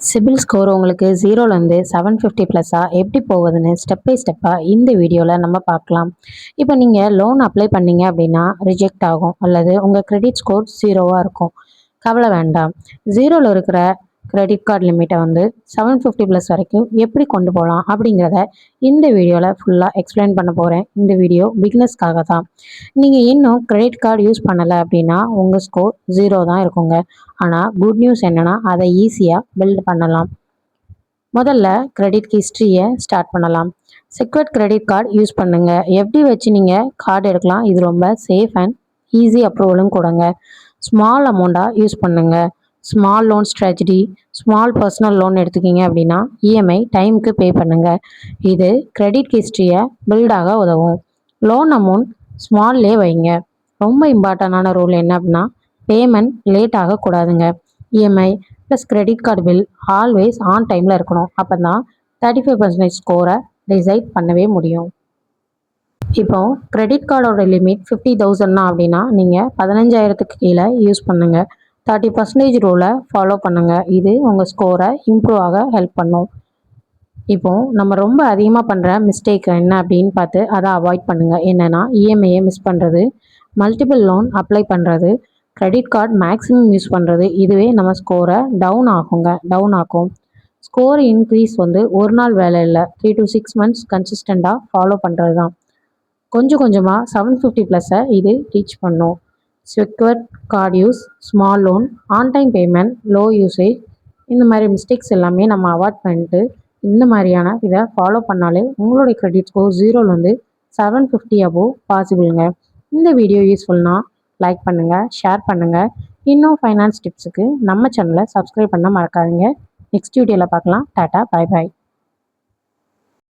CIBIL score உங்களுக்கு 0லேருந்து 750 ப்ளஸ்ஸாக எப்படி போகுதுன்னு ஸ்டெப் பை ஸ்டெப்பாக இந்த வீடியோவில் நம்ம பார்க்கலாம். இப்போ நீங்கள் லோன் அப்ளை பண்ணீங்க அப்படின்னா ரிஜெக்ட் ஆகும் அல்லது உங்கள் கிரெடிட் ஸ்கோர் 0வாக இருக்கும். கவலை வேண்டாம். 0ல் இருக்கிற கிரெடிட் கார்டு லிமிட்டை வந்து 750 ப்ளஸ் வரைக்கும் எப்படி கொண்டு போகலாம் அப்படிங்கிறத இந்த வீடியோவில் ஃபுல்லாக எக்ஸ்பிளைன் பண்ண போகிறேன். இந்த வீடியோ பிகினர்ஸ்க்காக தான். நீங்கள் இன்னும் கிரெடிட் கார்டு யூஸ் பண்ணலை அப்படின்னா உங்கள் ஸ்கோர் 0 தான் இருக்குங்க. ஆனால் குட் நியூஸ் என்னென்னா அதை ஈஸியாக பில்ட் பண்ணலாம். முதல்ல கிரெடிட் ஹிஸ்ட்ரியை ஸ்டார்ட் பண்ணலாம். செக்யூர்ட் கிரெடிட் கார்டு யூஸ் பண்ணுங்கள். எப்படி வச்சு நீங்கள் கார்டு எடுக்கலாம். இது ரொம்ப சேஃப் அண்ட் ஈஸி அப்ரூவலும் கொடுங்க. ஸ்மால் அமௌண்ட்டாக யூஸ் பண்ணுங்கள். Small loan strategy, small personal loan எடுத்துக்கிங்க அப்படின்னா இஎம்ஐ டைமுக்கு பே பண்ணுங்கள். இது கிரெடிட் ஹிஸ்ட்ரியை பில்டாக உதவும். லோன் அமௌண்ட் ஸ்மால்லே வைங்க. ரொம்ப இம்பார்ட்டண்டான ரூல் என்ன அப்படின்னா பேமெண்ட் லேட் ஆகக்கூடாதுங்க. EMI plus credit card bill always on டைமில் இருக்கணும். அப்போ தான் 35% ஸ்கோரை டிசைட் பண்ணவே முடியும். இப்போ கிரெடிட் கார்டோட லிமிட் 50,000 அப்படின்னா நீங்கள் 15,000க்கு கீழே யூஸ் பண்ணுங்கள். 30% ரூலை ஃபாலோ பண்ணுங்கள். இது உங்கள் ஸ்கோரை இம்ப்ரூவ் ஆக ஹெல்ப் பண்ணும். இப்போது நம்ம ரொம்ப அதிகமாக பண்ணுற மிஸ்டேக் என்ன அப்படின்னு பார்த்து அதை அவாய்ட் பண்ணுங்கள். என்னென்னா இஎம்ஐயை மிஸ் பண்ணுறது, மல்டிபிள் லோன் அப்ளை பண்ணுறது, கிரெடிட் கார்டு மேக்ஸிமம் யூஸ் பண்ணுறது. இதுவே நம்ம ஸ்கோரை டவுன் ஆகும். ஸ்கோர் இன்க்ரீஸ் வந்து ஒரு நாள் வேலை இல்லை, 3 to 6 months கன்சிஸ்டண்ட்டாக ஃபாலோ பண்ணுறது தான். கொஞ்சம் கொஞ்சமாக 750 ப்ளஸ்ஸை இது ரீச் பண்ணும். Secured card use, small loan, on time payment, low usage, இந்த மாதிரி மிஸ்டேக்ஸ் எல்லாமே நம்ம அவாய்ட் பண்ணிட்டு இந்த மாதிரியான இதை ஃபாலோ பண்ணாலே உங்களுடைய கிரெடிட் ஸ்கோர் 0லேருந்து 750 அபோவ் பாசிபிளுங்க. இந்த வீடியோ யூஸ்ஃபுல்னா லைக் பண்ணுங்கள், ஷேர் பண்ணுங்கள். இன்னும் ஃபைனான்ஸ் டிப்ஸுக்கு நம்ம சேனலை சப்ஸ்கிரைப் பண்ண மறக்காதீங்க. நெக்ஸ்ட் வீடியோவில் பார்க்கலாம். Tata, bye bye.